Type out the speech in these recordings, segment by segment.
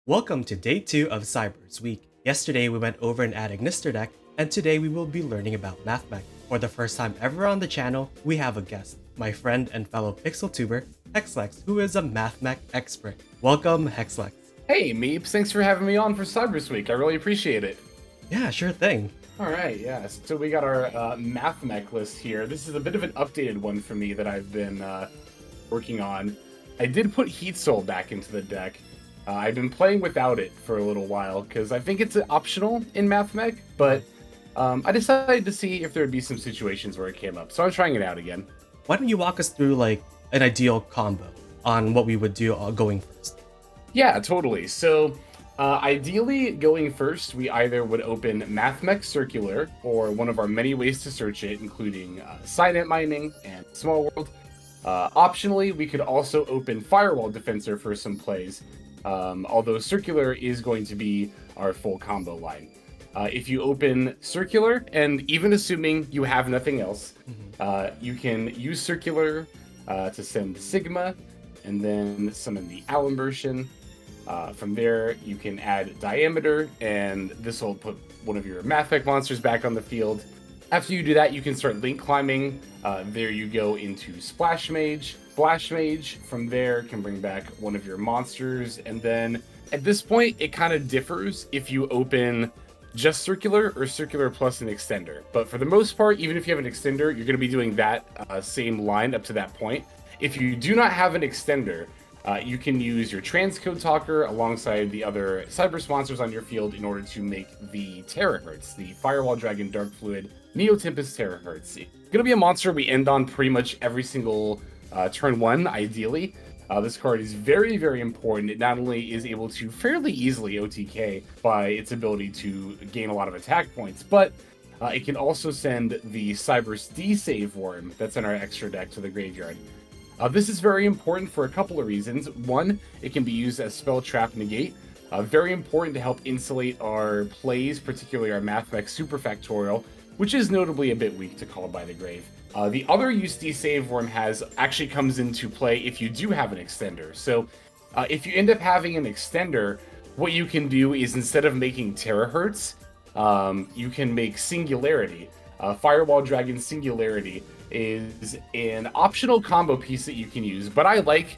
Welcome to day 2 of Cyberse week. Yesterday we went over an ignister deck, and today we will be learning about Mathmech. For the first time ever on the channel, we have a guest, my friend and fellow pixel tuber, Hexlex, who is a Mathmech expert. Welcome, Hexlex. Hey Meeps, thanks for having me on for Cyberse week. I really appreciate it. Yeah, sure thing. All right, yeah. So we got our Mathmech list here. This is a bit of an updated one for me that I've been working on. I did put Heat Soul back into the deck. I've been playing without it for a little while because I think it's optional in Mathmech, but I decided to see if there would be some situations where it came up. So I'm trying it out again. Why don't you walk us through like an ideal combo on what we would do going first? Yeah, totally. So ideally, going first, we either would open Mathmech Circular or one of our many ways to search it, including Silent Mining and Small World. Optionally, we could also open Firewall Defensor for some plays, although Circular is going to be our full combo line. If you open Circular, and even assuming you have nothing else, you can use Circular to send Sigma, and then summon the Alimbertion. From there, you can add Diameter, and this will put one of your Mathmech monsters back on the field. After you do that, you can start link climbing. There you go into Splash Mage. Splash Mage, from there, can bring back one of your monsters. And then, at this point, it kind of differs if you open just Circular or Circular plus an Extender. But for the most part, even if you have an Extender, you're going to be doing that same line up to that point. If you do not have an Extender, you can use your Transcode Talker alongside the other Cyberse monsters on your field in order to make the Terahertz, the Firewall Dragon Dark Fluid Neo Tempest Terahertz. It's going to be a monster we end on pretty much every single turn one, ideally. This card is very, very important. It not only is able to fairly easily OTK by its ability to gain a lot of attack points, but it can also send the Cyberse D-Save Worm that's in our extra deck to the graveyard. This is very important for a couple of reasons. One, it can be used as Spell Trap Negate. Very important to help insulate our plays, particularly our Mathmech Super Factorial, which is notably a bit weak to Call by the Grave. The other use D-Save Worm has actually comes into play if you do have an Extender. So if you end up having an Extender, what you can do is instead of making Terahertz, you can make Singularity. Firewall Dragon Singularity is an optional combo piece that you can use, but I like,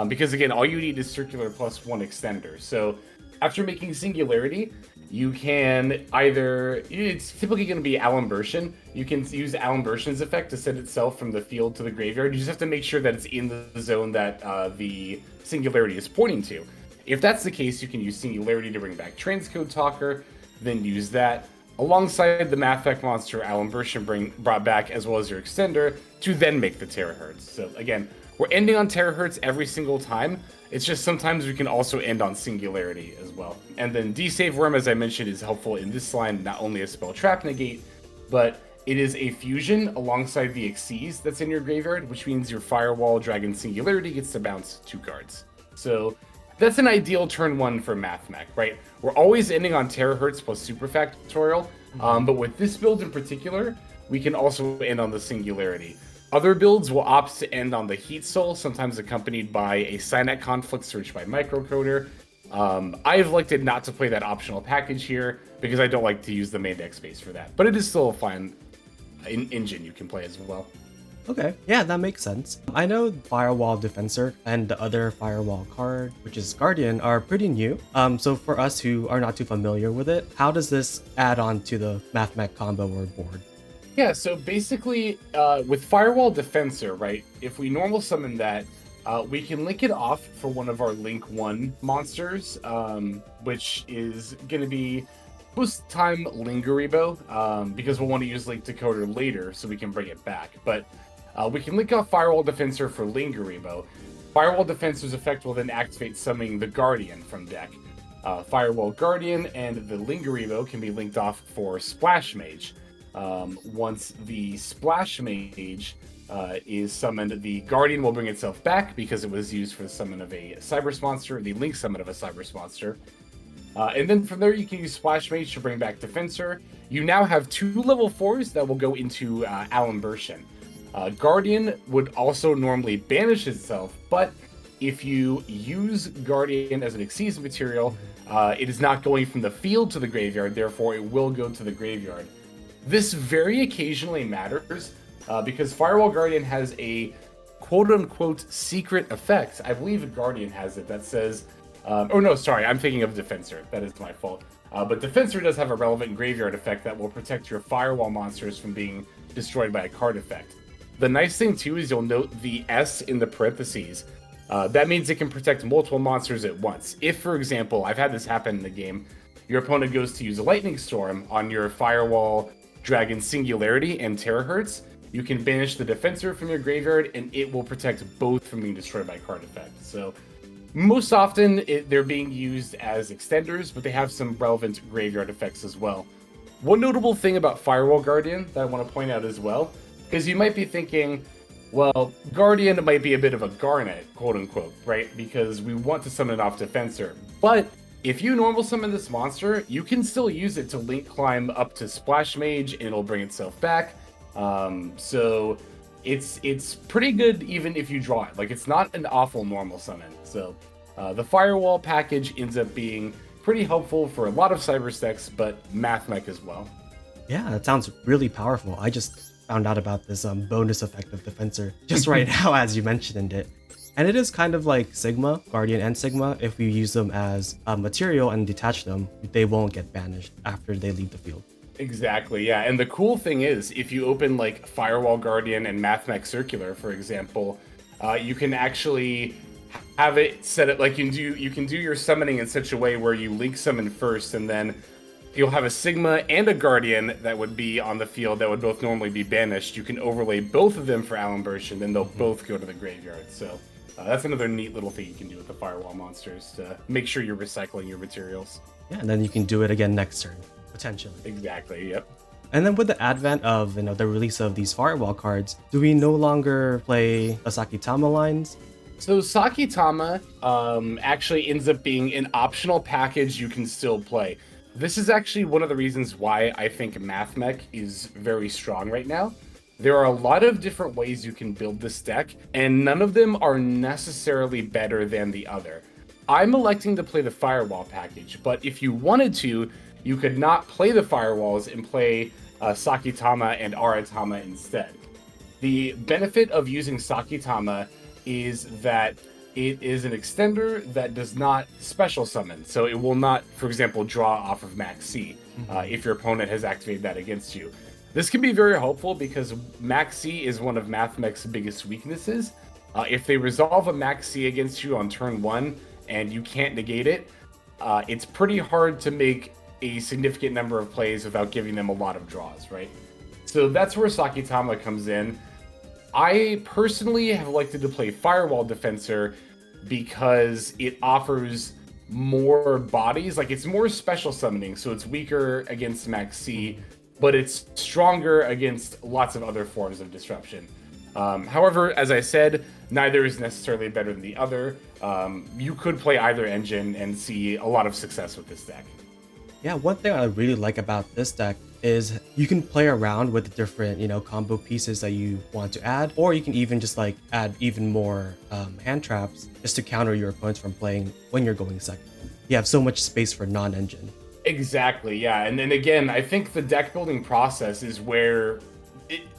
because again, all you need is Circular plus one Extender. So after making Singularity, you can either, it's typically going to be Alimbertion. You can use Alimbertion's effect to send itself from the field to the graveyard. You just have to make sure that it's in the zone that the Singularity is pointing to. If that's the case, you can use Singularity to bring back Transcode Talker, then use that alongside the Mathmech monster Alimbertion brought back, as well as your Extender, to then make the Terahertz. So again, we're ending on Terahertz every single time. It's just sometimes we can also end on Singularity as well. And then D-Save Worm, as I mentioned, is helpful in this line, not only a Spell Trap Negate, but it is a fusion alongside the Xyz that's in your graveyard, which means your Firewall Dragon Singularity gets to bounce 2 cards. So that's an ideal turn one for Mathmech, right? We're always ending on Terahertz plus Super Factorial, but with this build in particular, we can also end on the Singularity. Other builds will opt to end on the Heat Soul, sometimes accompanied by a Cynet Conflict searched by Microcoder. I've elected not to play that optional package here because I don't like to use the main deck space for that, but it is still a fine engine you can play as well. Okay, yeah, that makes sense. I know Firewall Defensor and the other Firewall card, which is Guardian, are pretty new. So for us who are not too familiar with it, how does this add on to the Mathmech combo or board? Yeah, so basically, with Firewall Defensor, right, if we normal summon that, we can link it off for one of our Link 1 monsters, which is going to be most time Lingeribo, because we'll want to use Link Decoder later so we can bring it back. But we can link off Firewall Defensor for Lingeribo. Firewall Defensor's effect will then activate summoning the Guardian from deck. Firewall Guardian and the Lingeribo can be linked off for Splash Mage. Once the Splash Mage is summoned, the Guardian will bring itself back because it was used for the summon of a Cyberse monster, the Link summon of a Cyberse monster. And then from there, you can use Splash Mage to bring back Defensor. You now have 2 level 4s that will go into Alimbertion. Guardian would also normally banish itself, but if you use Guardian as an Xyz material, it is not going from the field to the graveyard, therefore it will go to the graveyard. This very occasionally matters because Firewall Guardian has a quote-unquote secret effect. I believe Guardian has it that says, oh no, sorry, I'm thinking of Defensor. That is my fault. But Defensor does have a relevant graveyard effect that will protect your Firewall monsters from being destroyed by a card effect. The nice thing too is you'll note the S in the parentheses. That means it can protect multiple monsters at once. If, for example, I've had this happen in the game, your opponent goes to use a Lightning Storm on your Firewall, Dragon Singularity, and Terahertz, you can banish the Defensor from your graveyard, and it will protect both from being destroyed by card effect. So, most often, they're being used as extenders, but they have some relevant graveyard effects as well. One notable thing about Firewall Guardian that I want to point out as well, because you might be thinking, well, Guardian might be a bit of a Garnet, quote-unquote, right? Because we want to summon it off Defensor. But if you normal summon this monster, you can still use it to link climb up to Splash Mage, and it'll bring itself back. So it's pretty good even if you draw it. Like, it's not an awful normal summon. So the Firewall package ends up being pretty helpful for a lot of Cyberse decks, but Mathmech as well. Yeah, that sounds really powerful. I just found out about this bonus effect of Defensor just right now as you mentioned it. And it is kind of like Sigma, Guardian and Sigma. If you use them as a material and detach them, they won't get banished after they leave the field. Exactly, yeah. And the cool thing is, if you open like Firewall Guardian and Mathmech Circular, for example, you can actually have it set up like you can do your summoning in such a way where you link summon first, and then you'll have a Sigma and a Guardian that would be on the field that would both normally be banished. You can overlay both of them for Allen Bursch, and then they'll both go to the graveyard. So that's another neat little thing you can do with the Firewall monsters to make sure you're recycling your materials. Yeah, and then you can do it again next turn, potentially. Exactly, yep. And then with the advent of the release of these Firewall cards, do we no longer play the Sakitama lines? So Sakitama actually ends up being an optional package you can still play. This is actually one of the reasons why I think Mathmech is very strong right now. There are a lot of different ways you can build this deck, and none of them are necessarily better than the other. I'm electing to play the Firewall package, but if you wanted to, you could not play the Firewalls and play Sakitama and Aratama instead. The benefit of using Sakitama is that it is an extender that does not special summon, so it will not, for example, draw off of Max C if your opponent has activated that against you. This can be very helpful because Max C is one of Mathmech's biggest weaknesses. If they resolve a Max C against you on turn 1 and you can't negate it, it's pretty hard to make a significant number of plays without giving them a lot of draws, right? So that's where Sakitama comes in. I personally have elected to play Firewall Defensor because it offers more bodies, like it's more special summoning, so it's weaker against Max C, but it's stronger against lots of other forms of disruption. However, as I said, neither is necessarily better than the other. You could play either engine and see a lot of success with this deck. Yeah, one thing I really like about this deck is you can play around with the different, combo pieces that you want to add, or you can even just like add even more hand traps just to counter your opponents from playing when you're going second. You have so much space for non-engine. Exactly, yeah. And then again, I think the deck building process is where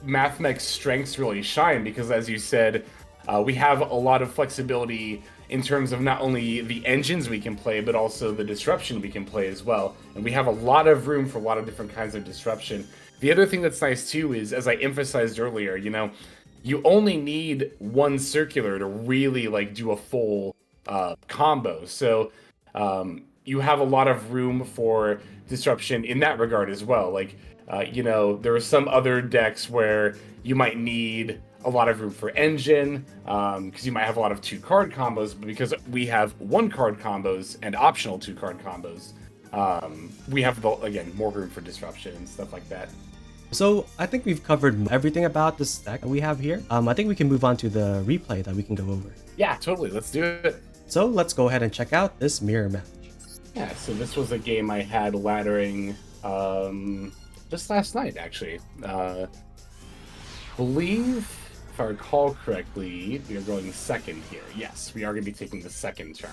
Mathmech's strengths really shine because, as you said, we have a lot of flexibility in terms of not only the engines we can play, but also the disruption we can play as well. And we have a lot of room for a lot of different kinds of disruption. The other thing that's nice too is, as I emphasized earlier, you only need one circular to really like do a full combo. So you have a lot of room for disruption in that regard as well. Like, there are some other decks where you might need a lot of room for engine, because you might have a lot of 2-card combos, but because we have 1-card combos and optional 2-card combos, we have, again, more room for disruption and stuff like that. So I think we've covered everything about this deck that we have here. I think we can move on to the replay that we can go over. Yeah, totally. Let's do it. So let's go ahead and check out this mirror match. Yeah, so this was a game I had laddering just last night, actually. Believe if I recall correctly, we are going second here. Yes, we are going to be taking the second turn.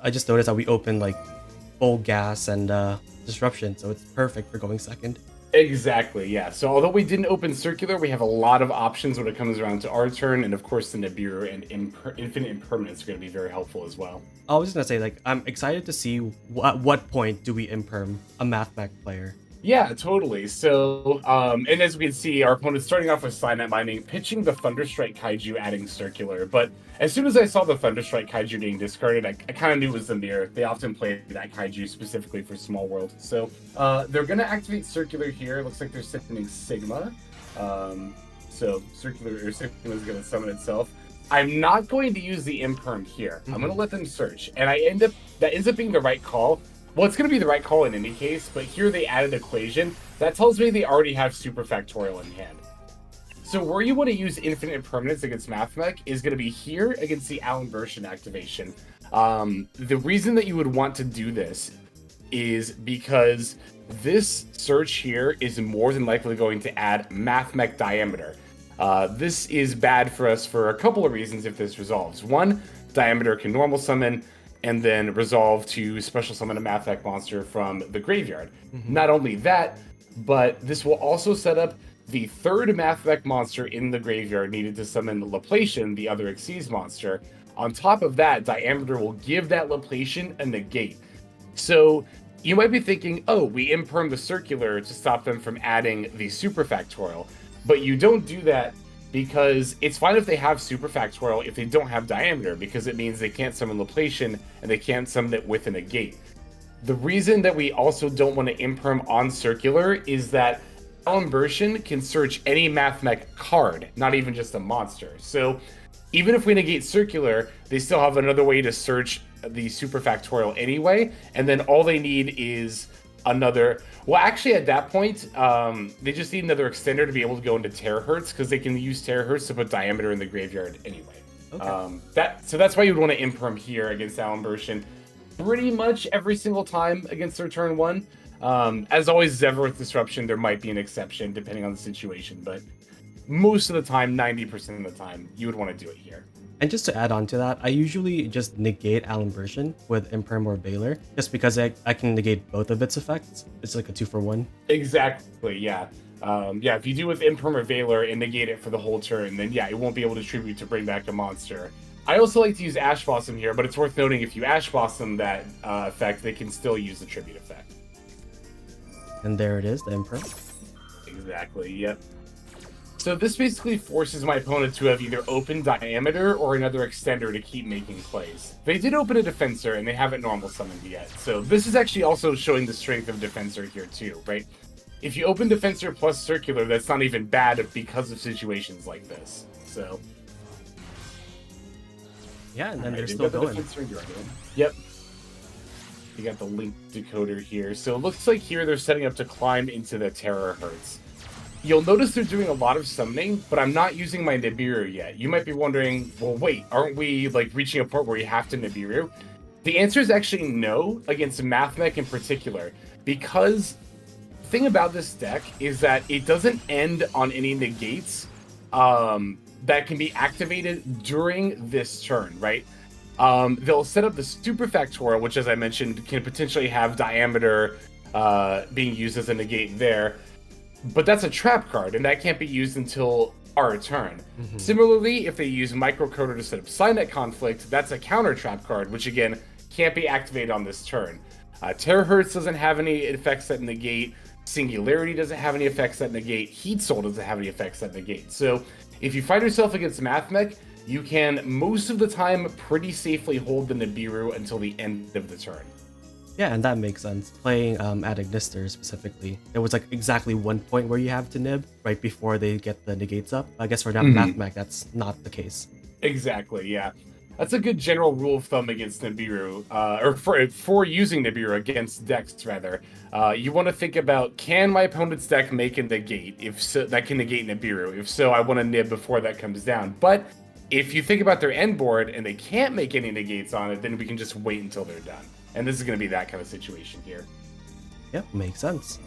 I just noticed that we opened like full gas and disruption, so it's perfect for going second. Exactly, yeah. So although we didn't open circular, we have a lot of options when it comes around to our turn, and of course the Nibiru and infinite impermanence are going to be very helpful as well. I was gonna say, like, I'm excited to see at what point do we imperm a Mathmech player. Yeah, totally. So, and as we can see, our opponent's starting off with Signet Mining, pitching the Thunderstrike Kaiju, adding Circular. But as soon as I saw the Thunderstrike Kaiju being discarded, I kind of knew it was the mirror. They often play that Kaiju specifically for Small World. So, they're going to activate Circular here. It looks like they're sending Sigma. So, Circular is going to summon itself. I'm not going to use the Imperm here. I'm going to let them search. And that ends up being the right call. Well, it's going to be the right call in any case, but here they added equation. That tells me they already have super factorial in hand. So where you want to use infinite impermanence against Mathmech is going to be here against the Allen version activation. The reason that you would want to do this is because this search here is more than likely going to add Mathmech diameter. This is bad for us for a couple of reasons if this resolves. One, diameter can normal summon, and then resolve to special summon a Mathmech monster from the graveyard. Not only that, but this will also set up the third Mathmech monster in the graveyard needed to summon Laplacian, the other Xyz monster. On top of that, Diameter will give that Laplacian a negate. So you might be thinking, oh, we imperm the circular to stop them from adding the superfactorial. But you don't do that because it's fine if they have superfactorial if they don't have diameter, because it means they can't summon Laplacian and they can't summon it with a negate. The reason that we also don't want to imperm on circular is that Alimbertion can search any Mathmech card, not even just a monster. So even if we negate circular, they still have another way to search the superfactorial anyway, and then all they need is another. Well, actually, at that point, they just need another extender to be able to go into terahertz, because they can use terahertz to put diameter in the graveyard anyway. Okay. So that's why you'd want to imperm here against Alimbertion pretty much every single time against their turn one. As always, Zevra with Disruption, there might be an exception depending on the situation, but most of the time, 90% of the time, you would want to do it here. And just to add on to that, I usually just negate Alimbertion with Imperm or Veiler, just because I can negate both of its effects. It's like a 2-for-1. Exactly, yeah. If you do with Imperm or Veiler and negate it for the whole turn, then yeah, it won't be able to tribute to bring back a monster. I also like to use Ash Blossom here, but it's worth noting if you Ash Blossom that effect, they can still use the tribute effect. And there it is, the Imperm. Exactly, yep. So this basically forces my opponent to have either open diameter or another extender to keep making plays. They did open a Defensor, and they haven't normal summoned yet. So this is actually also showing the strength of Defensor here too, right? If you open Defensor plus Circular, that's not even bad because of situations like this. So yeah, and then they're still going. Yep. You got the link decoder here. So it looks like here they're setting up to climb into the terahertz. You'll notice they're doing a lot of summoning, but I'm not using my Nibiru yet. You might be wondering, well, wait, aren't we like reaching a point where you have to Nibiru? The answer is actually no against Mathmech in particular, because the thing about this deck is that it doesn't end on any negates that can be activated during this turn, right? They'll set up the Superfactorial, which, as I mentioned, can potentially have diameter being used as a negate there. But that's a trap card, and that can't be used until our turn. Similarly, if they use Microcoder to set up Signet Conflict, that's a counter trap card, which again can't be activated on this turn. Terahertz doesn't have any effects that negate. Singularity doesn't have any effects that negate. Heat Soul doesn't have any effects that negate. So if you fight yourself against Mathmech, you can most of the time pretty safely hold the Nibiru until the end of the turn. Yeah, and that makes sense. Playing at Ignister specifically, there was like exactly one point where you have to nib right before they get the negates up. I guess for Mathmech, that's not the case. Exactly, yeah. That's a good general rule of thumb against Nibiru, or for using Nibiru against decks, rather. You want to think about, can my opponent's deck make a negate? If so, that can negate Nibiru. If so, I want to nib before that comes down. But if you think about their end board and they can't make any negates on it, then we can just wait until they're done. And this is going to be that kind of situation here. Yep, makes sense.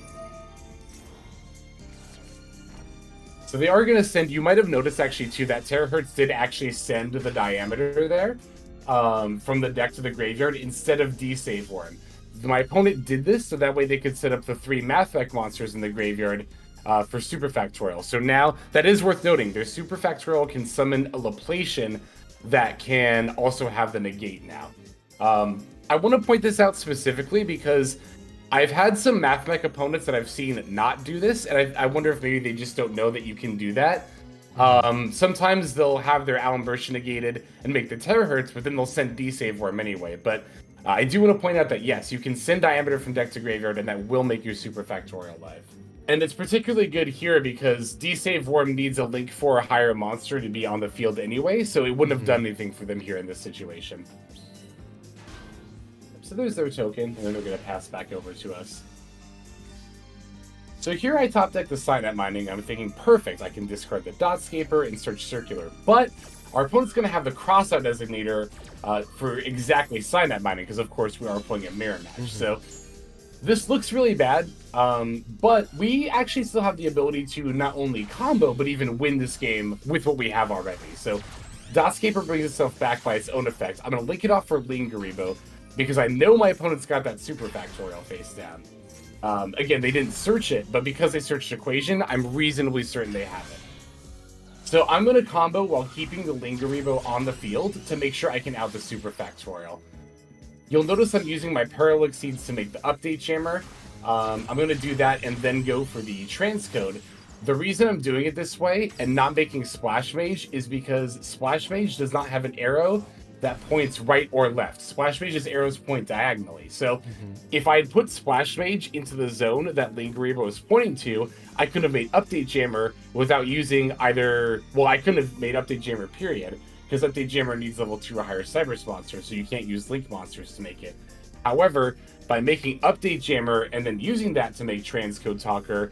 So they are going to send, you might have noticed actually too, that terahertz did actually send the diameter there from the deck to the graveyard instead of D-Save Worm. My opponent did this so that way they could set up the 3 Mathmech monsters in the graveyard for Super Factorial. So now, that is worth noting, their Super Factorial can summon a Laplation that can also have the negate now. I want to point this out specifically because I've had some Mathmech opponents that I've seen not do this, and I wonder if maybe they just don't know that you can do that. Sometimes they'll have their Allen Burst negated and make the terahertz, but then they'll send D-Save Worm anyway. But I do want to point out that yes, you can send diameter from deck to graveyard, and that will make your Super Factorial live. And it's particularly good here because D-Save Worm needs a link for a higher monster to be on the field anyway, so it wouldn't have done anything for them here in this situation. So there's their token, and then they're going to pass back over to us. So here I top deck the Signet Mining. I'm thinking, perfect, I can discard the Dotscaper and search Circular. But our opponent's going to have the Crossout Designator for exactly Signet Mining, because of course we are playing a Mirror Match. So this looks really bad, but we actually still have the ability to not only combo, but even win this game with what we have already. So Dotscaper brings itself back by its own effect. I'm going to link it off for Lingaribo, because I know my opponent's got that Super Factorial face down. Again, they didn't search it, but because they searched Equation, I'm reasonably certain they have it. So I'm going to combo while keeping the Lingaribo on the field to make sure I can out the Super Factorial. You'll notice I'm using my Parallel Seeds to make the Update Jammer. I'm going to do that and then go for the Transcode. The reason I'm doing it this way and not making Splash Mage is because Splash Mage does not have an arrow that points right or left. Splash Mage's arrows point diagonally. So if I had put Splash Mage into the zone that Lingaribo was pointing to, I could have made Update Jammer without using either... Well, I couldn't have made Update Jammer, period, because Update Jammer needs level 2 or higher Cyberse monsters, so you can't use Link monsters to make it. However, by making Update Jammer and then using that to make Transcode Talker,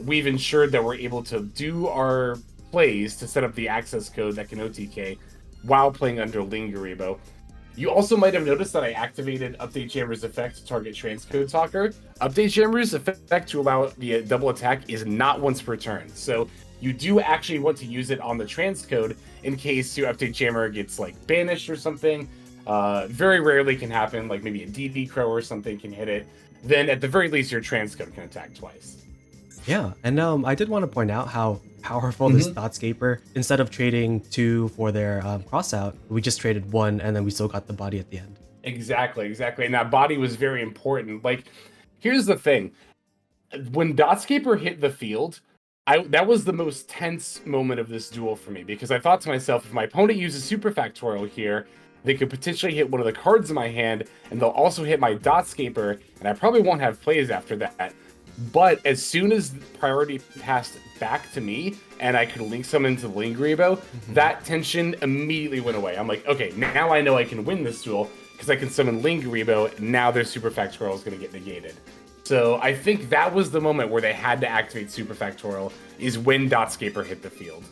we've ensured that we're able to do our plays to set up the access code that can OTK while playing under Lingaribo. You also might have noticed that I activated Update Jammer's effect to target Transcode Talker. Update Jammer's effect to allow the double attack is not once per turn, so you do actually want to use it on the Transcode in case your Update Jammer gets like banished or something. Very rarely can happen, like maybe a DD Crow or something can hit it. Then at the very least your Transcode can attack twice. Yeah, and I did want to point out how powerful this Dotscaper, instead of trading 2 for their crossout, we just traded 1 and then we still got the body at the end. Exactly. And that body was very important. Like, here's the thing. When Dotscaper hit the field, that was the most tense moment of this duel for me, because I thought to myself, if my opponent uses Super Factorial here, they could potentially hit one of the cards in my hand, and they'll also hit my Dotscaper, and I probably won't have plays after that. But as soon as priority passed back to me, and I could link someone to Lingaribo, that tension immediately went away. I'm like, okay, now I know I can win this duel, because I can summon Lingaribo, and now their Super Factorial is going to get negated. So I think that was the moment where they had to activate Super Factorial, is when Dotscaper hit the field.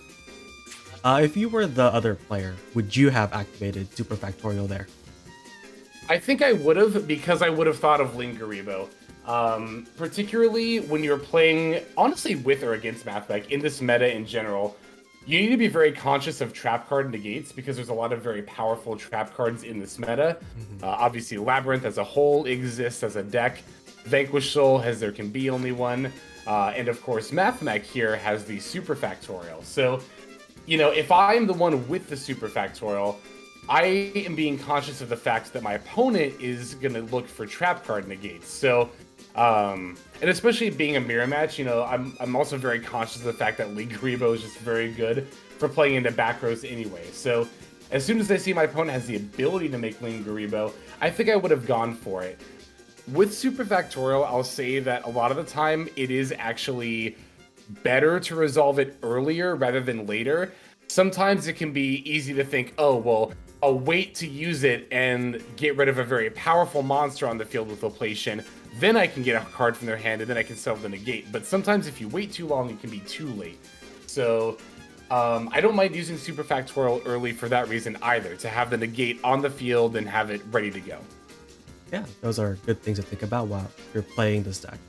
If you were the other player, would you have activated Super Factorial there? I think I would have, because I would have thought of Lingaribo. Particularly when you're playing, honestly, with or against Mathmech, in this meta in general, you need to be very conscious of trap card negates, because there's a lot of very powerful trap cards in this meta. Obviously, Labyrinth as a whole exists as a deck. Vanquish Soul has there can be only one. And of course, Mathmech here has the Super Factorial. So, you know, if I'm the one with the Super Factorial, I am being conscious of the fact that my opponent is going to look for trap card negates. So, and especially being a mirror match, you know, I'm also very conscious of the fact that Lingaribo is just very good for playing into back rows anyway. So, as soon as I see my opponent has the ability to make Lingaribo, I think I would have gone for it. With Super Factorial, I'll say that a lot of the time it is actually better to resolve it earlier rather than later. Sometimes it can be easy to think, oh, well, I'll wait to use it and get rid of a very powerful monster on the field with Laplation. Then I can get a card from their hand and then I can sell the negate. But sometimes if you wait too long, it can be too late. So I don't mind using Super Factorial early for that reason either, to have the negate on the field and have it ready to go. Yeah, those are good things to think about while you're playing this deck.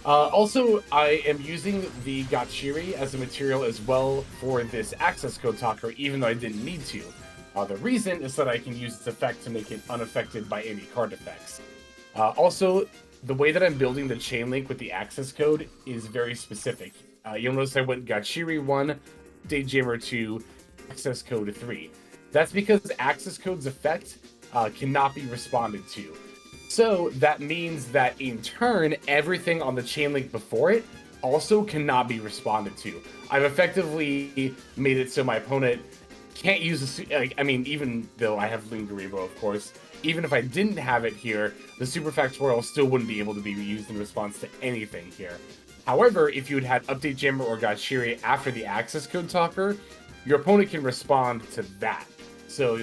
Also, I am using the Gatchiri as a material as well for this access code talker, even though I didn't need to. The reason is that I can use its effect to make it unaffected by any card effects. Also, the way that I'm building the chain link with the access code is very specific. You'll notice I went Gatchiri 1, Daydreamer 2, access code 3. That's because access code's effect cannot be responded to. So that means that in turn, everything on the chain link before it also cannot be responded to. I've effectively made it so my opponent can't use I mean, even though I have Lingaribo, of course, even if I didn't have it here, the Super Factorial still wouldn't be able to be used in response to anything here. However, if you had Update Jammer or Gatchiri after the access code talker, your opponent can respond to that. So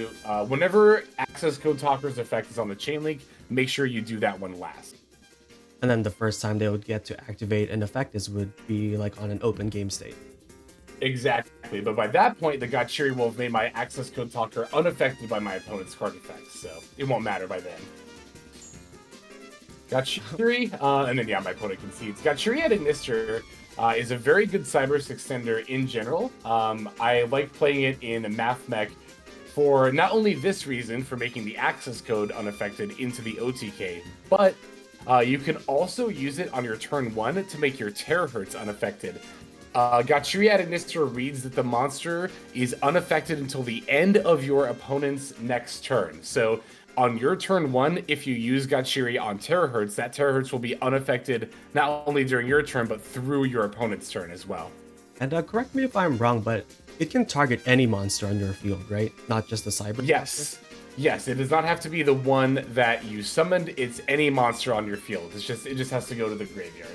whenever access code talker's effect is on the chain link, make sure you do that one last. And then the first time they would get to activate an effect would be like on an open game state. Exactly, but by that point, the Gatchiri will have made my access code talker unaffected by my opponent's card effects, so it won't matter by then. Gatchiri, and then yeah, my opponent concedes. Gatchiri at ignister is a very good Cyberse extender in general. I like playing it in Mathmech for not only this reason, for making the access code unaffected into the OTK, but you can also use it on your turn 1 to make your terahertz unaffected. Gatchiri at ignister reads that the monster is unaffected until the end of your opponent's next turn. So on your turn 1, if you use Gatchiri on terahertz, that terahertz will be unaffected not only during your turn, but through your opponent's turn as well. And correct me if I'm wrong, but it can target any monster on your field, right? Not just the Cyberse? Yes. Monster? Yes, it does not have to be the one that you summoned. It's any monster on your field. It just has to go to the graveyard.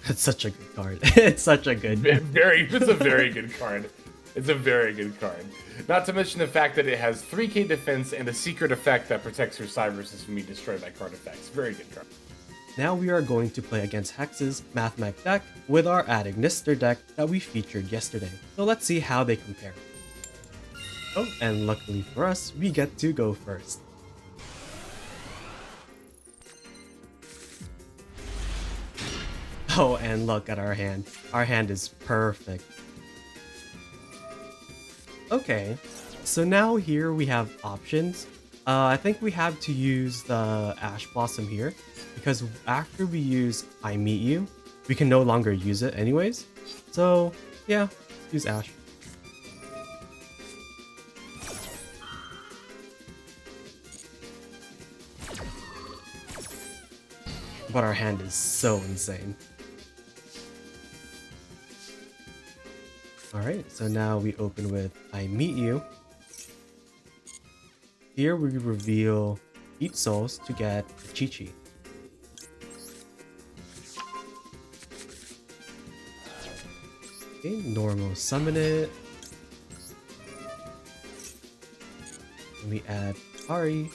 It's such a good card. It's such a good It's a very good card. It's a very good card. Not to mention the fact that it has 3k defense and a secret effect that protects your Cyberses from being destroyed by card effects. Very good card. Now we are going to play against Hex's Mathmech deck with our Ad Ignister deck that we featured yesterday. So let's see how they compare. Oh, and luckily for us, we get to go first. Oh, and look at our hand. Our hand is perfect. Okay, so now here we have options. I think we have to use the Ash Blossom here, because after we use I Meet You, we can no longer use it anyways. So yeah, let's use Ash. But our hand is so insane. Alright, so now we open with I Meet You. Here we reveal Eat Souls to get Gatchiri. Okay, normal summon it. And we add Ari.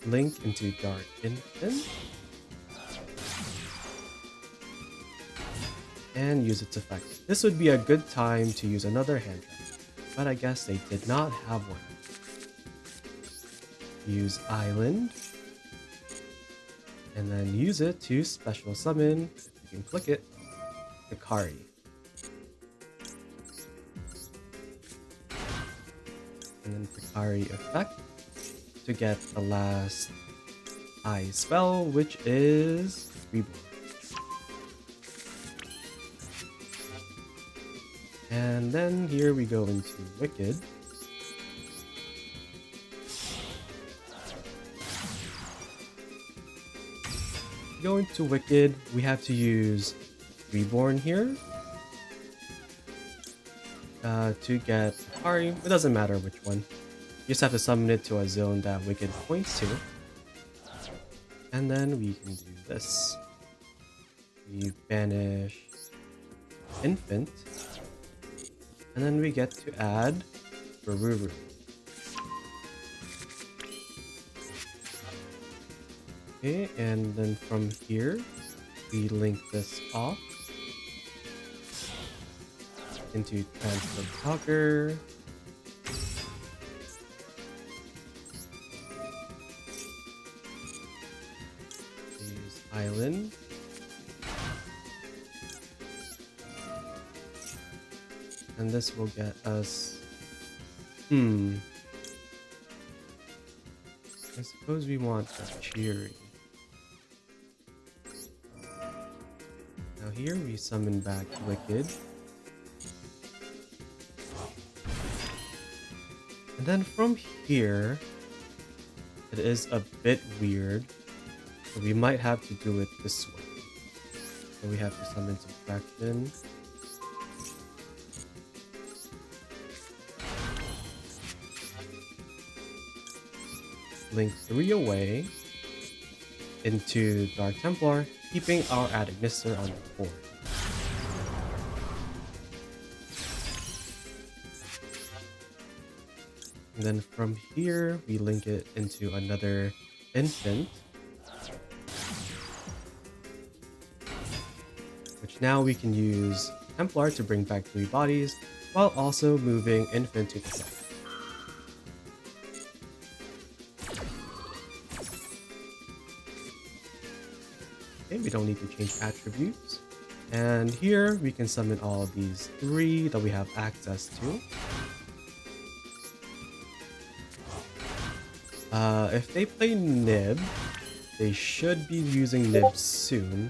Link into Dark Infant. And use its effect. This would be a good time to use another hand trap, but I guess they did not have one. Use Island, and then use it to special summon, if you can click it, Hikari. And then Hikari effect to get the last I spell, which is Reborn. And then here we go into Wicked. Go into Wicked, we have to use Reborn here to get Ari. It doesn't matter which one. You just have to summon it to a zone that Wicked points to. And then we can do this. We banish Infant. And then we get to add Bururu. Okay, and then from here, we link this off into Transfer Talker. island. And this will get us... I suppose we want Gatchiri. Now here we summon back Wicked. And then from here, it is a bit weird. So we might have to do it this way. So we have to summon Subtraction. Link 3 away into Dark Templar, keeping our ignister on the board. And then from here, we link it into another infant, which now we can use Templar to bring back 3 bodies, while also moving infant to the side. Okay, we don't need to change attributes. And here we can summon all of these 3 that we have access to. If they play Nib, they should be using Nib soon.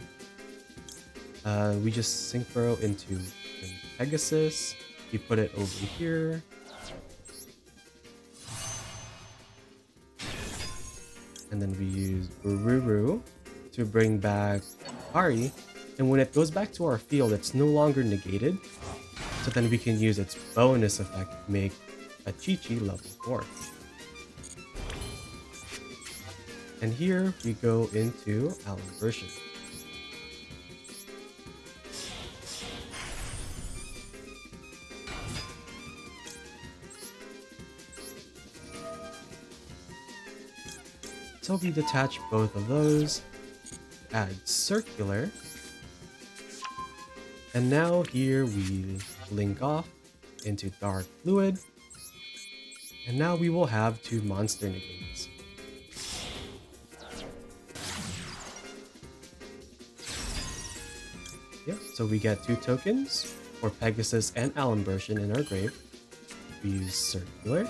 We just synchro into Pegasus. We put it over here. And then we use Bururu to bring back Ari. And when it goes back to our field, it's no longer negated. So then we can use its bonus effect to make a Chi-Chi level 4. And here we go into our version. So we detach both of those, add circular, and now here we link off into dark fluid, and now we will have 2 monster negates. Yep, so we get 2 tokens for Pegasus and Alimbertion in our grave. We use circular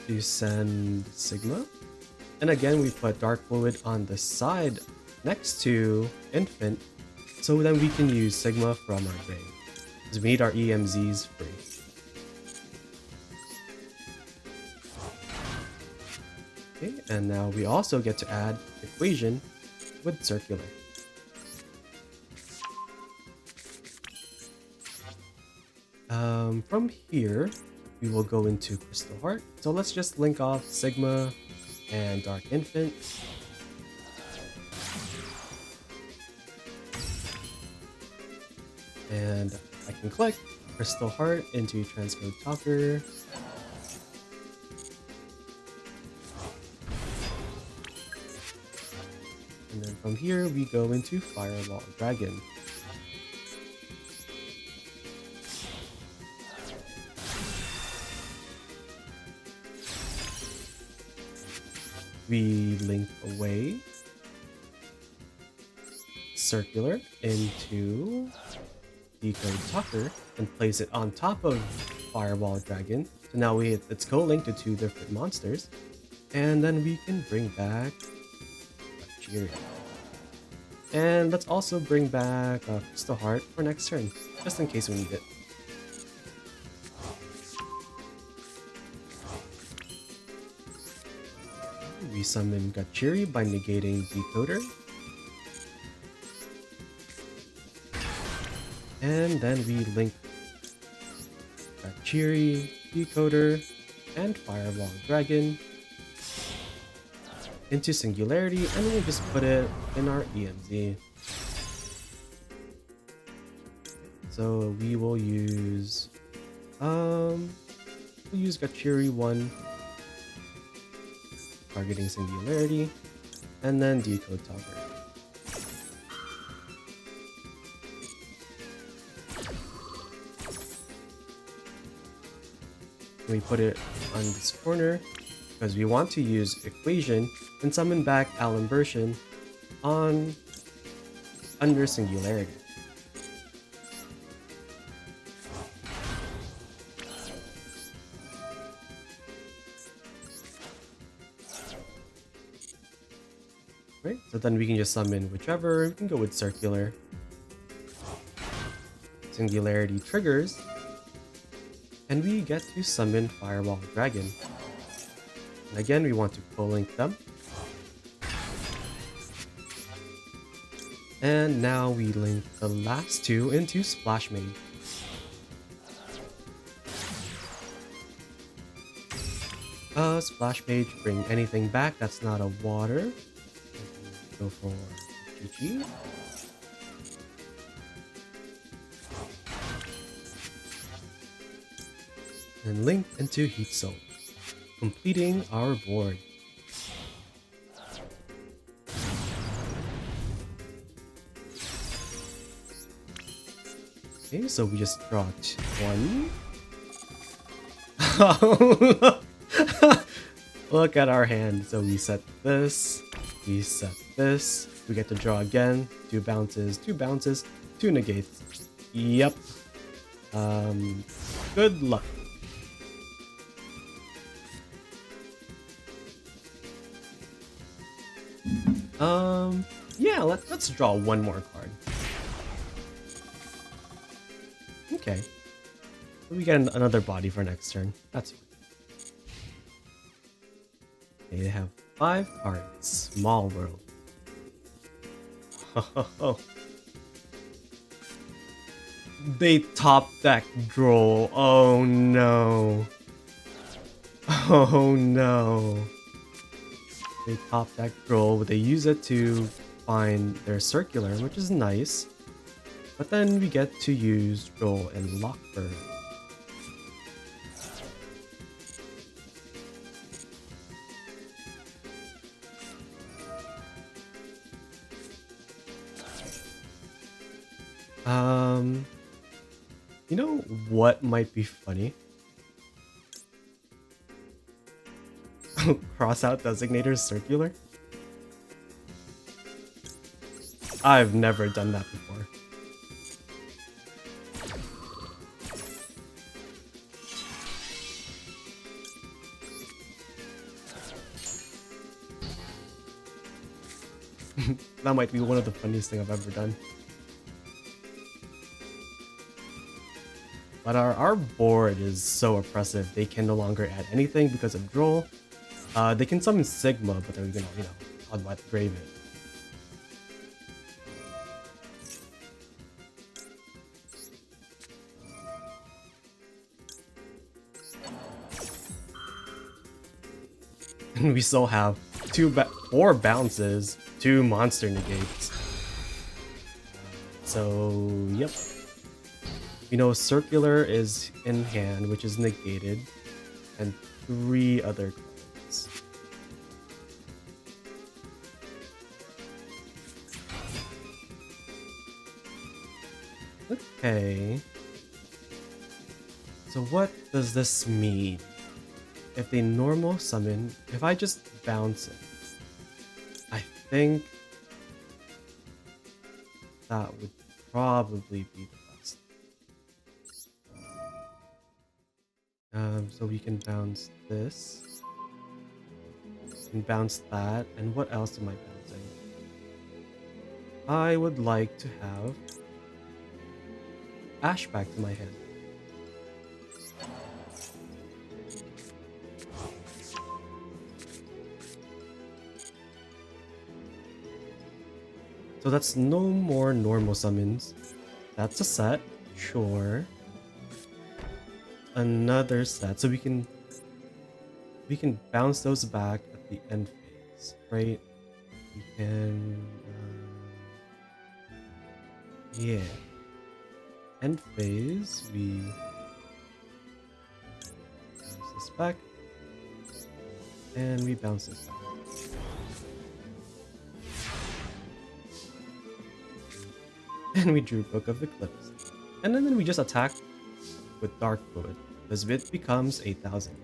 to send Sigma. And again, we put Dark Fluid on the side next to Infant, so then we can use Sigma from our grave, because we need our EMZs free. Okay, and now we also get to add Equation with Circular. From here, we will go into Crystal Heart. So let's just link off Sigma and Dark Infant. And I can click Crystal Heart into Transcode Talker. And then from here, we go into Firewall Dragon. We link away circular into Decode Talker and place it on top of Firewall Dragon. So now it's co-linked to 2 different monsters. And then we can bring back Gatchiri. And let's also bring back Crystal Heart for next turn, just in case we need it. We summon Gatchiri by negating Decoder. And then we link Gatchiri, Decoder, and Firewall Dragon into Singularity, and we'll just put it in our EMZ. So we will use Gatchiri 1, targeting Singularity, and then Decode Talker. We put it on this corner because we want to use Equation and summon back Alimbertion on under singularity. Right, so then we can just summon whichever. We can go with circular. Singularity triggers, and we get to summon Firewall Dragon. And again, we want to co-link them. And now we link the last two into Splash Mage. Splash Mage, bring anything back that's not a water. Go for GG. And link into Heat Soul, completing our board. Okay, so we just draw one. Look at our hand. So we set this, we set this, we get to draw again. 2 bounces, 2 bounces, 2 negates. Yep. Good luck. Yeah, let's draw one more card. Okay. We get another body for next turn. That's fine. Okay, they have 5 cards. Small World. They top deck Droll. Oh no. Oh no. They top deck Droll, but they use it to find their circular, which is nice. But then we get to use Droll and Lockbird. You know what might be funny? Cross out Designator's circular? I've never done that before. That might be one of the funniest things I've ever done. But our board is so oppressive. They can no longer add anything because of Droll. They can summon Sigma, but they're gonna, otherwise grave it. And we still have 4 bounces, 2 monster negates. So, yep. Circular is in hand, which is negated, and 3 other cards. Okay. So what does this mean? If they normal summon, if I just bounce it, I think that would probably be the best. So we can bounce this, and bounce that, and what else am I bouncing? I would like to have Ash back to my hand. So that's no more normal summons. That's a set, sure. Another set, so we can bounce those back at the end phase, right? We can, yeah. End phase, we bounce this back, and we bounce this back. And we drew Book of Eclipse. And then we just attack with Dark Fluid. This bit becomes 8,000.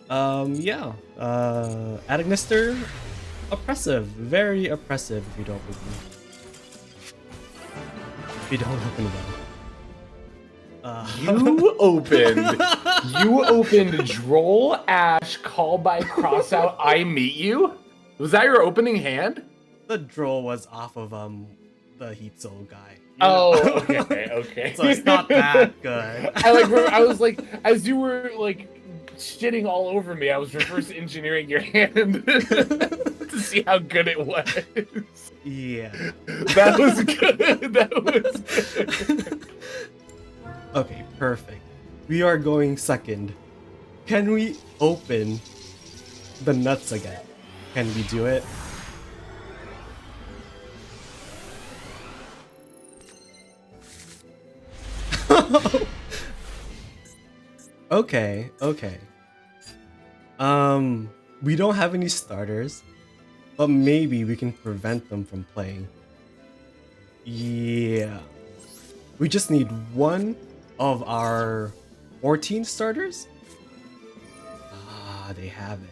Yeah. Ignister, oppressive, very oppressive if you don't open well. You opened Droll, Ash, Call by Crossout, I Meet You? Was that your opening hand? The draw was off of the Heat Soul guy. Oh, okay. So it's not that good. I was like, as you were like shitting all over me, I was reverse engineering your hand to see how good it was. Yeah. That was good. That was good. Okay, perfect. We are going second. Can we open the nuts again? Can we do it? Okay. We don't have any starters, but maybe we can prevent them from playing. Yeah. We just need one of our 14 starters. Ah, they have it.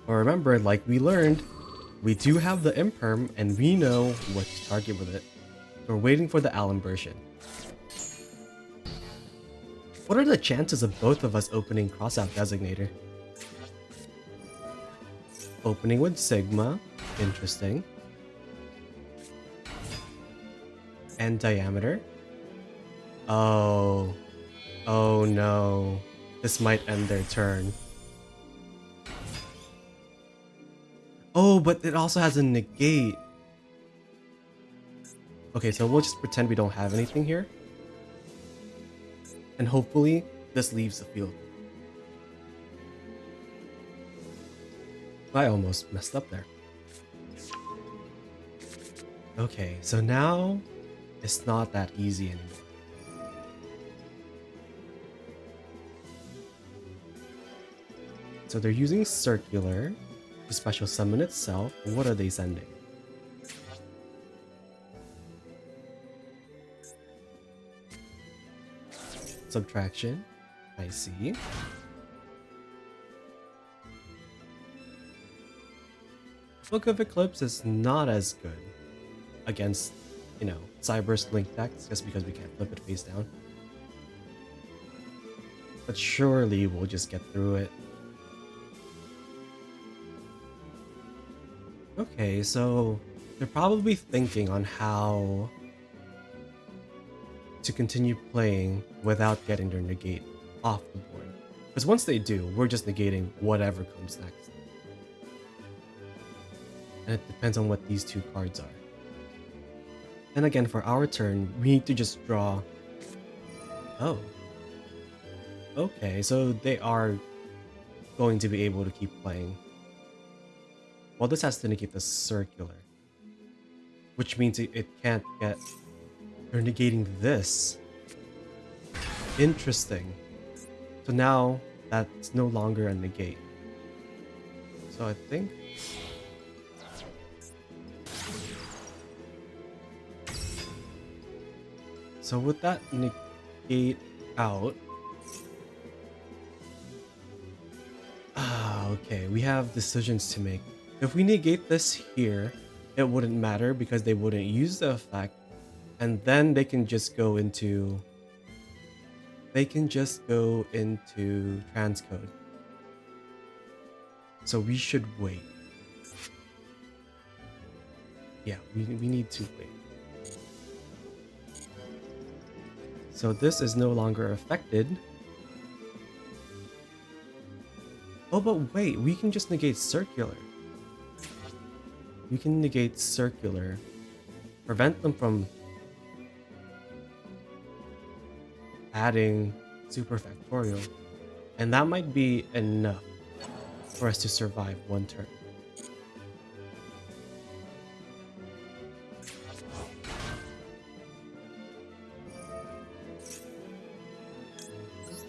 But remember, like we learned, we do have the imperm and we know what to target with it. We're waiting for the Allen version. What are the chances of both of us opening Crossout Designator? Opening with Sigma, interesting. And Diameter. Oh no. This might end their turn. Oh, but it also has a negate. Okay, so we'll just pretend we don't have anything here. And hopefully, this leaves the field. I almost messed up there. Okay, so now it's not that easy anymore. So they're using circular to special summon itself. What are they sending? Subtraction. I see. Book of Eclipse is not as good against, Cyberse link decks just because we can't flip it face down. But surely we'll just get through it. Okay, so they're probably thinking on how to continue playing without getting their negate off the board. Because once they do, we're just negating whatever comes next. And it depends on what these two cards are. And again, for our turn, we need to just draw... Oh. Okay, so they are going to be able to keep playing. Well, this has to negate the circular. Which means it can't get... They're negating this. Interesting. So now, that's no longer a negate. So I think... So with that negate out... okay, we have decisions to make. If we negate this here, it wouldn't matter because they wouldn't use the effect. And then they can just go into... transcode. So we should wait. Yeah, we need to wait. So this is no longer affected. Oh, but wait, we can just negate circular. We can negate circular. Prevent them from adding super factorial. And that might be enough for us to survive one turn.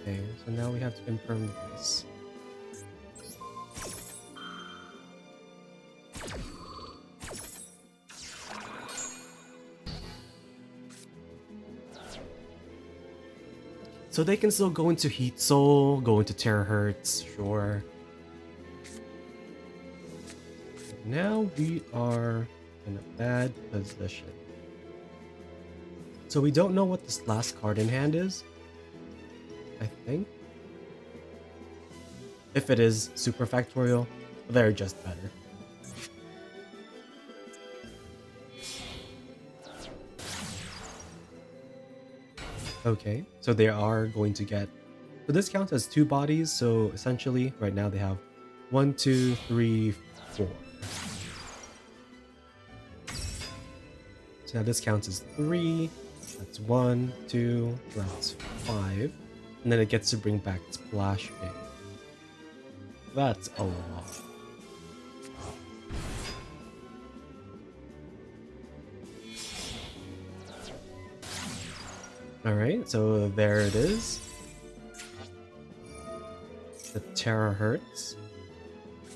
Okay, so now we have to confirm this. So they can still go into Heat Soul, go into Terahertz, sure. Now we are in a bad position. So we don't know what this last card in hand is, I think. If it is super factorial, they're just better. Okay, so they are going to get... So this counts as 2 bodies, so essentially right now they have 1, 2, 3, 4. So now this counts as 3, that's 1, 2, that's 5. And then it gets to bring back Splash Pig. That's a lot. Alright, so there it is. The Terahertz.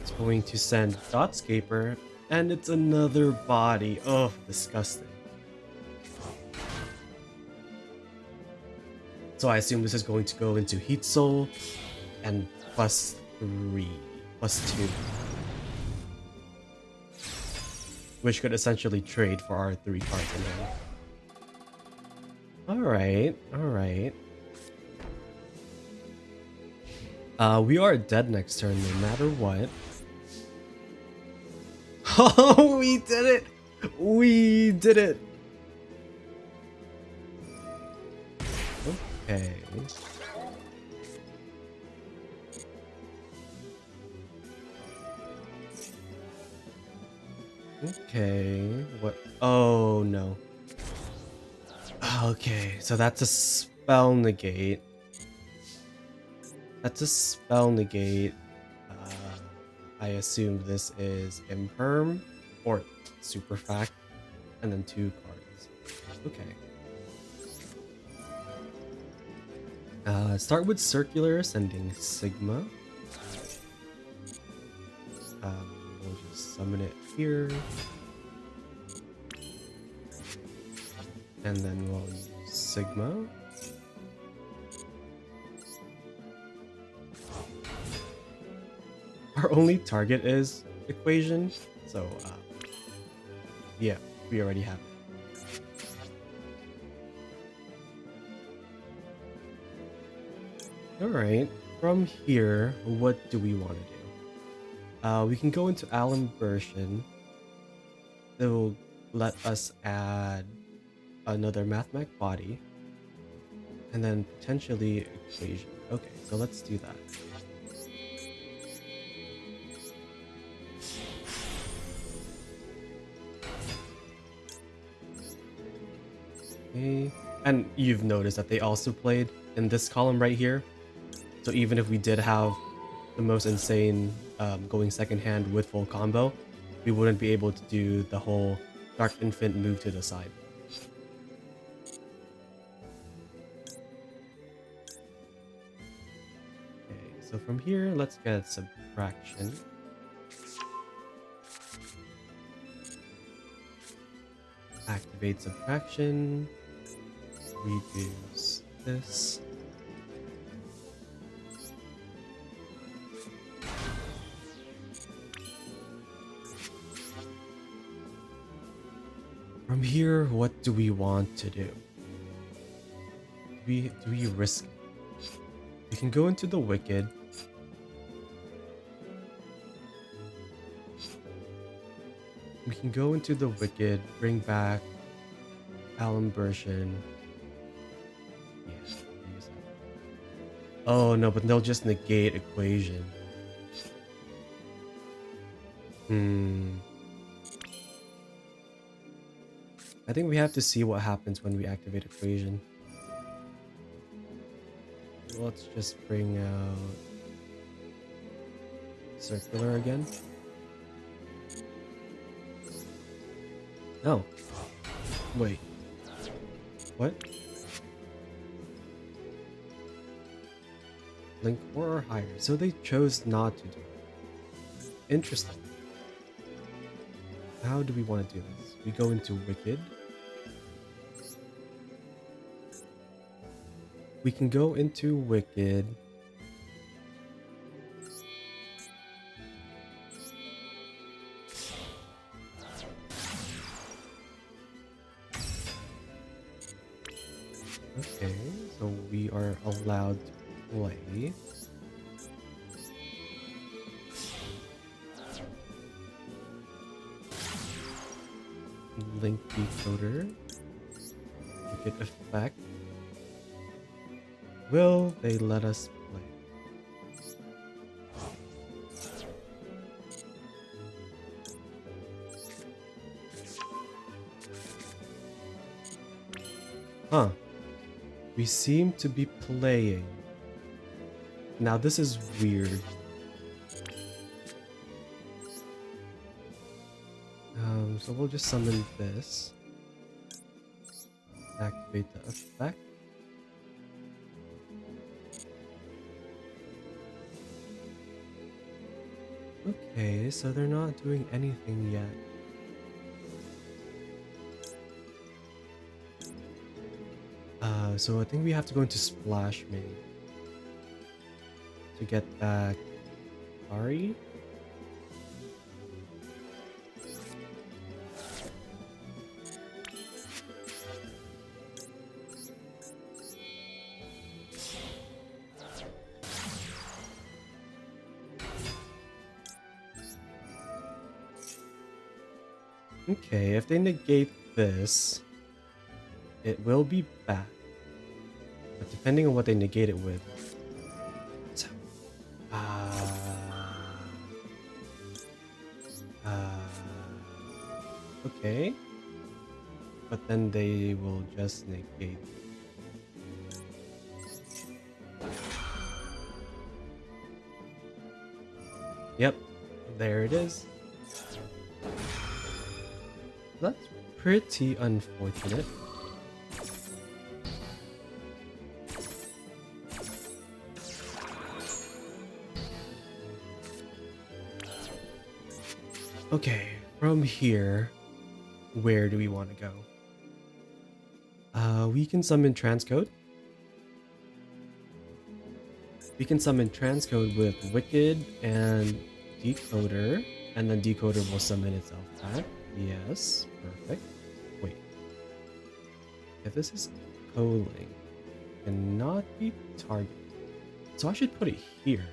It's going to send Dotscaper, and it's another body. Oh, disgusting. So I assume this is going to go into Heat Soul, and +3, +2. Which could essentially trade for our 3 cards in hand. Alright, alright. We are dead next turn no matter what. Oh, we did it! We did it! Okay. Okay, what? Oh no. Okay, so that's a spell negate. That's a spell negate. I assume this is Imperm or Super Fact, and then 2 cards. Okay. Start with Circular, sending Sigma. We'll just summon it here. And then we'll use Sigma. Our only target is Equation, so yeah, we already have it. Alright, from here, what do we want to do? We can go into Alimbertion. It will let us add another Mathmech body, and then potentially Equation. Okay, so let's do that. Okay. And you've noticed that they also played in this column right here. So even if we did have the most insane going second hand with full combo, we wouldn't be able to do the whole Dark Infant move to the side. Okay, so from here, let's get Subtraction. Activate Subtraction. Reduce this. From here, what do we want to do? Do we risk it? We can go into the Wicked. We can go into the Wicked, bring back Alimbertion. Oh no, but they'll just negate Equation. I think we have to see what happens when we activate Equation. Let's just bring out Circular again. No. Wait. What? Link 4 or higher. So they chose not to do it. Interesting. How do we want to do this? We go into Wicked. We can go into Wicked. Okay, so we are allowed to play. Link decoder. Wicked effect. Will they let us play? Huh. We seem to be playing. Now this is weird. So we'll just summon this. Activate the effect. Okay, so they're not doing anything yet. So I think we have to go into Splash Main to get back Ari. Okay, if they negate this, it will be back. But depending on what they negate it with. So, okay. But then they will just negate. Yep, there it is. That's pretty unfortunate. Okay, from here, where do we want to go? We can summon Transcode. We can summon Transcode with Wicked and Decoder, and then Decoder will summon itself back. Yes, perfect. Wait. If this is co-link, cannot be targeted. So I should put it here.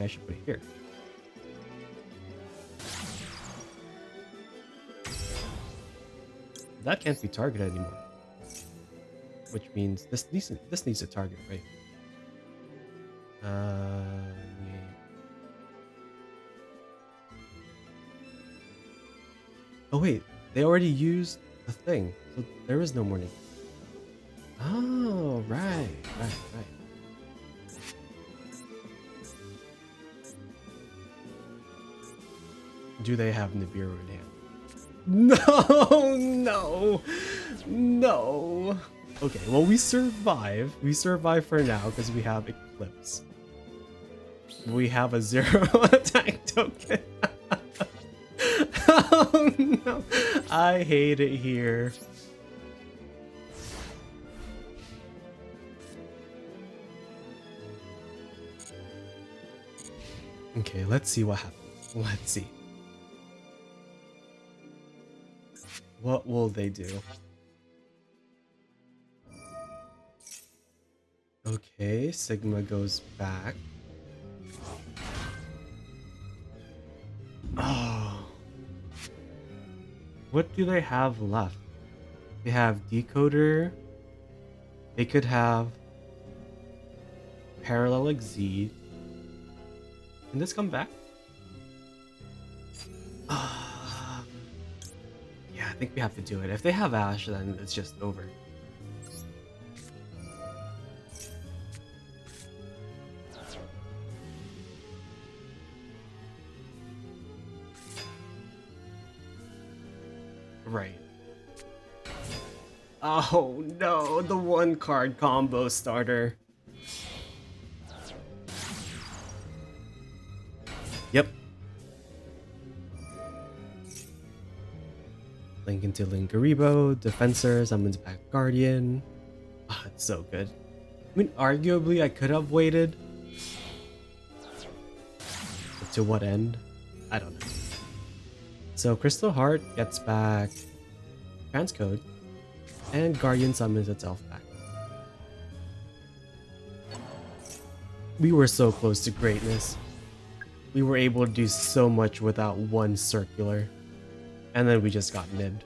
I should put it here. That can't be targeted anymore. Which means this needs a target, right? Yeah. Oh wait, they already used the thing, so there is no more need. Oh, right. Do they have Nibiru in hand? No. Okay, well we survive. We survive for now because we have Eclipse. We have a 0 attack token. Oh no, I hate it here. Okay, let's see what happens. Let's see. What will they do? Okay, Sigma goes back. Oh. What do they have left? They have Decoder. They could have Parallel Exceed. Can this come back? Yeah, I think we have to do it. If they have Ash, then it's just over. Right. Oh no, the one card combo starter. Yep. Link into Linkaribo, Defensor, summons back Guardian. Ah, it's so good. I mean, arguably I could have waited. But to what end? I don't know. So Crystal Heart gets back Transcode, and Guardian summons itself back. We were so close to greatness. We were able to do so much without one circular. And then we just got nibbed.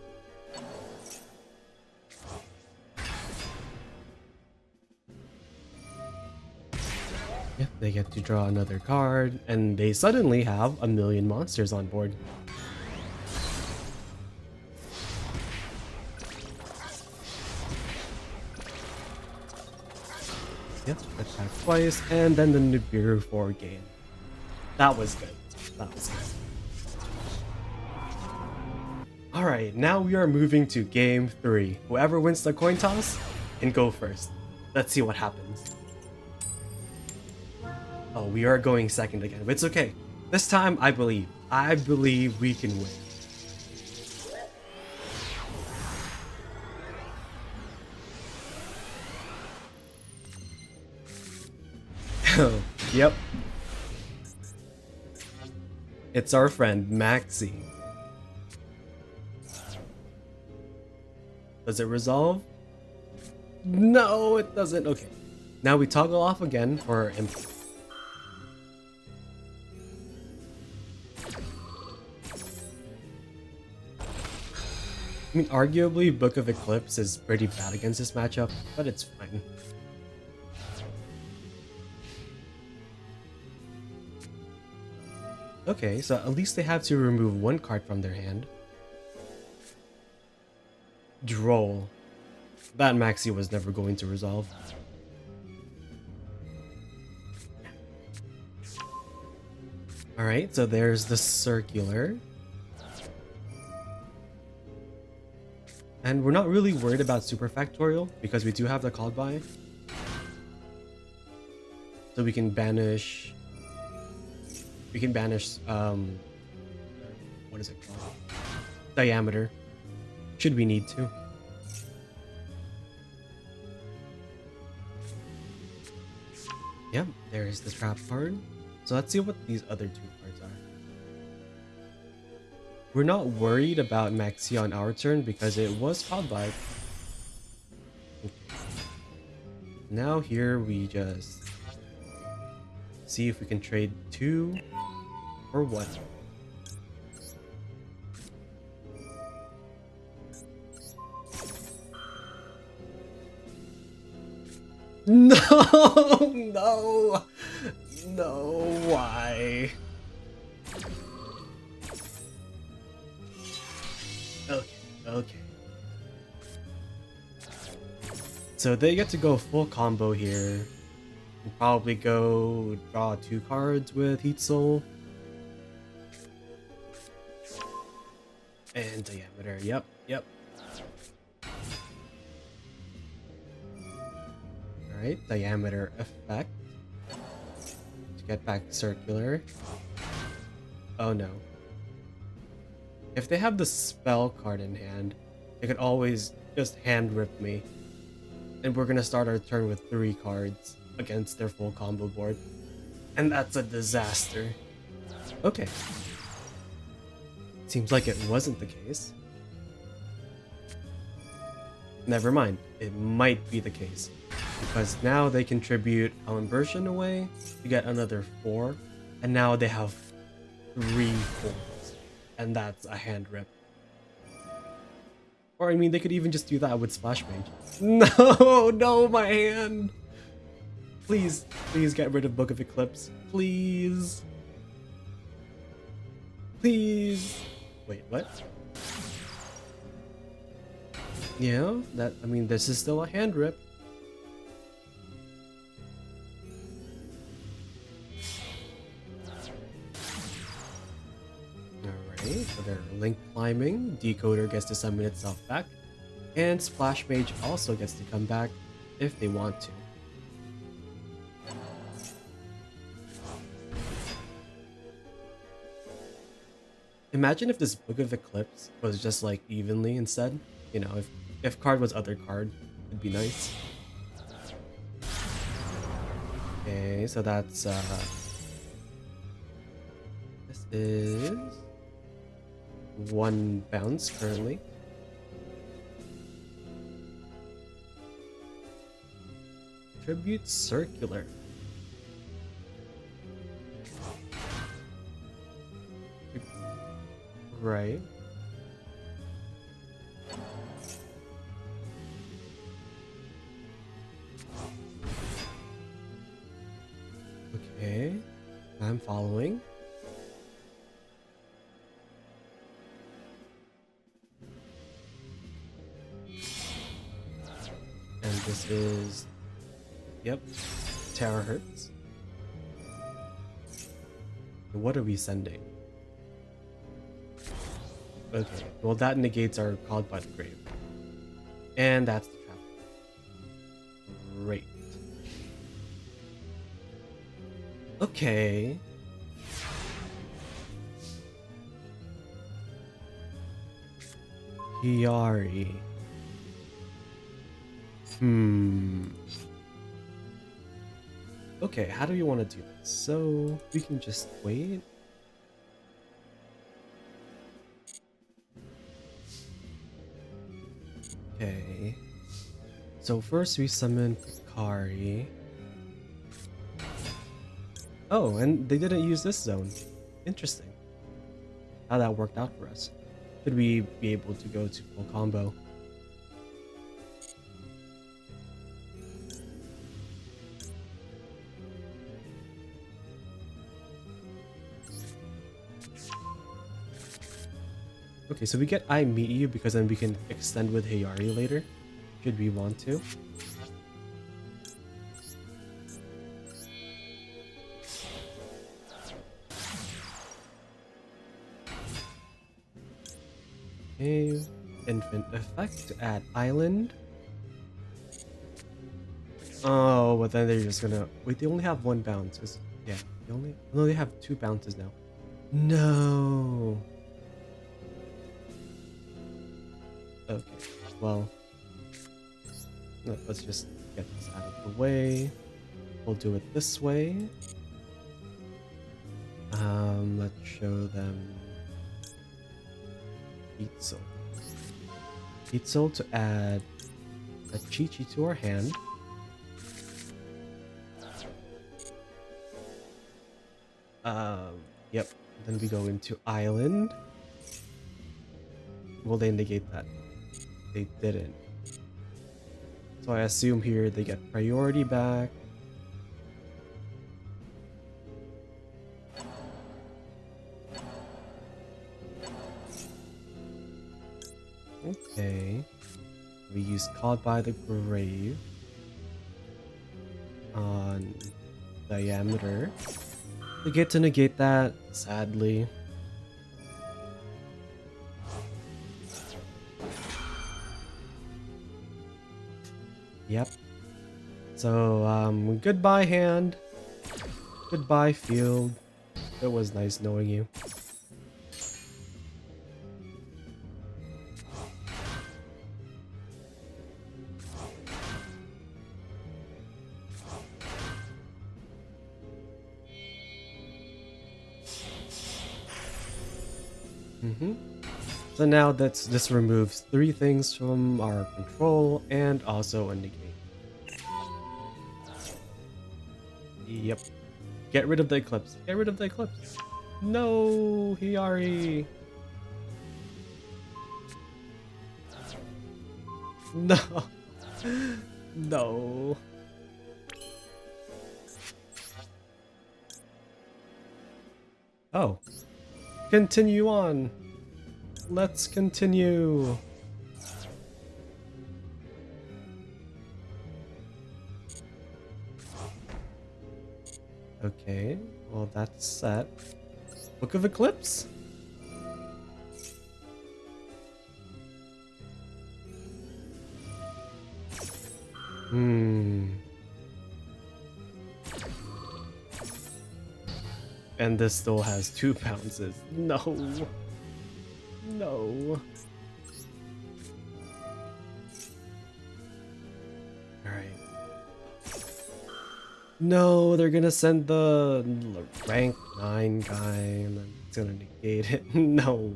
Yep, they get to draw another card, and they suddenly have 1,000,000 monsters on board. Yep, attack twice, and then the Nibiru for gain. That was good. That was good. Alright, now we are moving to game 3. Whoever wins the coin toss can go first. Let's see what happens. Oh, we are going second again, but it's okay. This time, I believe we can win. Oh, yep. It's our friend, Maxi. Does it resolve? No, it doesn't. Okay. Now we toggle off again for input. I mean, arguably, Book of Eclipse is pretty bad against this matchup, but it's fine. Okay, so at least they have to remove one card from their hand. Droll. That Maxi was never going to resolve. Alright, so there's the circular. And we're not really worried about Super Factorial because we do have the call by. So we can banish. What is it called? Diameter. Should we need to. Yep, there's the trap card. So let's see what these other two cards are. We're not worried about Maxi on our turn because it was called by. Okay. Now here we just see if we can trade 2 or 1. No, why? Okay. So they get to go full combo here. And probably go draw 2 cards with Heat Soul. And Diameter, yep. Alright, Diameter effect. To get back circular. Oh no. If they have the spell card in hand, they could always just hand rip me. And we're gonna start our turn with 3 cards against their full combo board. And that's a disaster. Okay. Seems like it wasn't the case. Never mind, it might be the case. Because now they contribute Alimbersion away to get another 4. And now they have 3 4s. And that's a hand rip. Or I mean, they could even just do that with Splash Mage. No, my hand! Please get rid of Book of Eclipse. Please. Wait, what? Yeah, this is still a hand rip. Alright, so they're link climbing. Decoder gets to summon itself back. And Splash Mage also gets to come back if they want to. Imagine if this Book of Eclipse was just like evenly instead. You know, if card was other card, it'd be nice. Okay, so that's this is 1 bounce currently. Tribute circular. Right. Okay, I'm following. And this is, yep, terahertz. What are we sending? Okay, well that negates our Called by the Grave. And that's the trap. Great. Okay. Hiyari. Okay, how do we want to do this? So we can just wait. Okay. So first we summon Hikari. Oh, and they didn't use this zone. Interesting. How that worked out for us. Should we be able to go to full combo? Okay, so we get I meet you because then we can extend with Hiyari later. Should we want to? Okay, infant effect to add island. Oh, but then they're just gonna wait. They only have 1 bounce. Yeah, they have 2 bounces now. No. Okay, well, let's just get this out of the way. We'll do it this way. Let's show them Itzel. Itzel to add a Chi-Chi to our hand. Yep. Then we go into island. Will they negate that? They didn't. So I assume here they get priority back. Okay. We use Caught by the Grave on diameter. We get to negate that, sadly. Yep. So, goodbye hand. Goodbye field. It was nice knowing you. So now this removes 3 things from our control and also a negate. Yep. Get rid of the eclipse. Get rid of the eclipse. No, Hiyari. No. No. Oh. Continue on. Let's continue. Okay, well that's set. Book of Eclipse? And this still has 2 bounces. No. No. Alright. No, they're gonna send the rank 9 guy and then it's gonna negate it. No.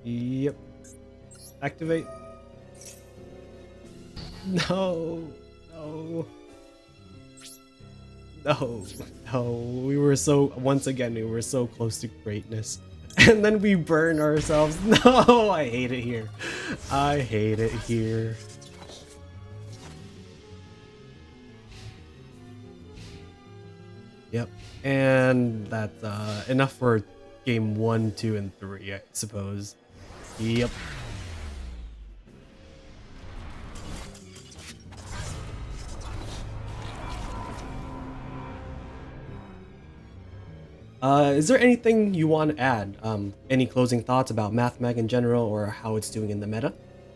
Yep. Activate. No. No. No. No. We were so, once again, we were so close to greatness. And then we burn ourselves. No, I hate it here. I hate it here. Yep. And that's enough for game 1, 2, and 3, I suppose. Yep. Is there anything you want to add? Any closing thoughts about Mathmech in general or how it's doing in the meta?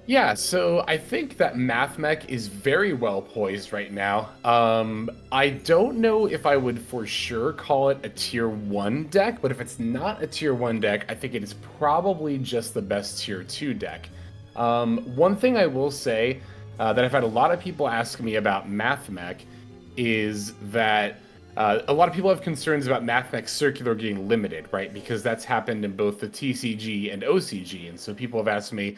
Yeah, so I think that Mathmech is very well poised right now. I don't know if I would for sure call it a tier 1 deck, but if it's not a tier 1 deck, I think it is probably just the best tier 2 deck. One thing I will say that I've had a lot of people ask me about Mathmech is that a lot of people have concerns about Mathmech Circular getting limited, right? Because that's happened in both the TCG and OCG. And so people have asked me,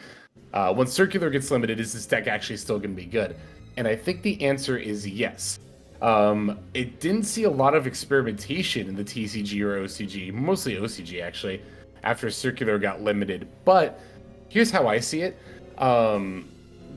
when Circular gets limited, is this deck actually still going to be good? And I think the answer is yes. It didn't see a lot of experimentation in the TCG or OCG, mostly OCG actually, after Circular got limited. But here's how I see it.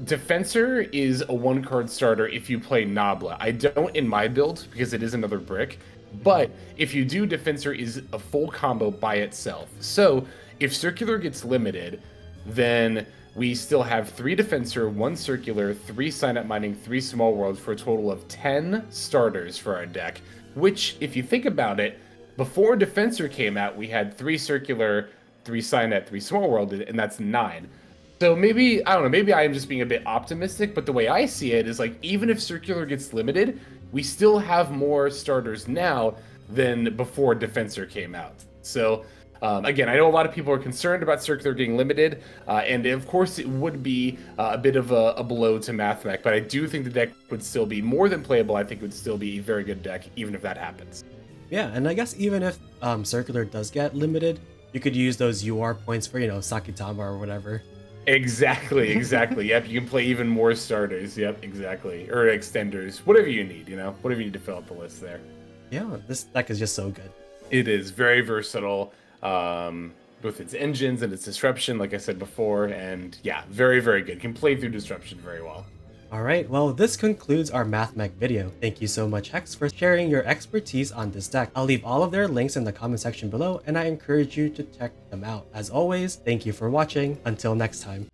Defensor is a 1-card starter if you play Nabla. I don't in my build because it is another brick, but if you do, Defensor is a full combo by itself. So if Circular gets limited, then we still have 3 Defensor, 1 Circular, 3 Sign-Up Mining, 3 Small Worlds for a total of 10 starters for our deck, which, if you think about it, before Defensor came out, we had 3 Circular, 3 Sign-Up, 3 Small World, and that's 9. So maybe, I don't know, maybe I am just being a bit optimistic, but the way I see it is like, even if Circular gets limited, we still have more starters now than before Defensor came out. So, again, I know a lot of people are concerned about Circular getting limited, and of course it would be a bit of a blow to Mathmech, but I do think the deck would still be more than playable. I think it would still be a very good deck, even if that happens. Yeah, and I guess even if Circular does get limited, you could use those UR points for, Sakitama or whatever. Exactly. Yep, you can play even more starters. Yep, exactly. Or extenders, whatever you need, whatever you need to fill out the list there. Yeah, this deck is just so good. It is very versatile, with its engines and its disruption, like I said before, and yeah, very, very good. Can play through disruption very well. Alright, well this concludes our Mathmech video. Thank you so much Hex for sharing your expertise on this deck. I'll leave all of their links in the comment section below and I encourage you to check them out. As always, thank you for watching. Until next time.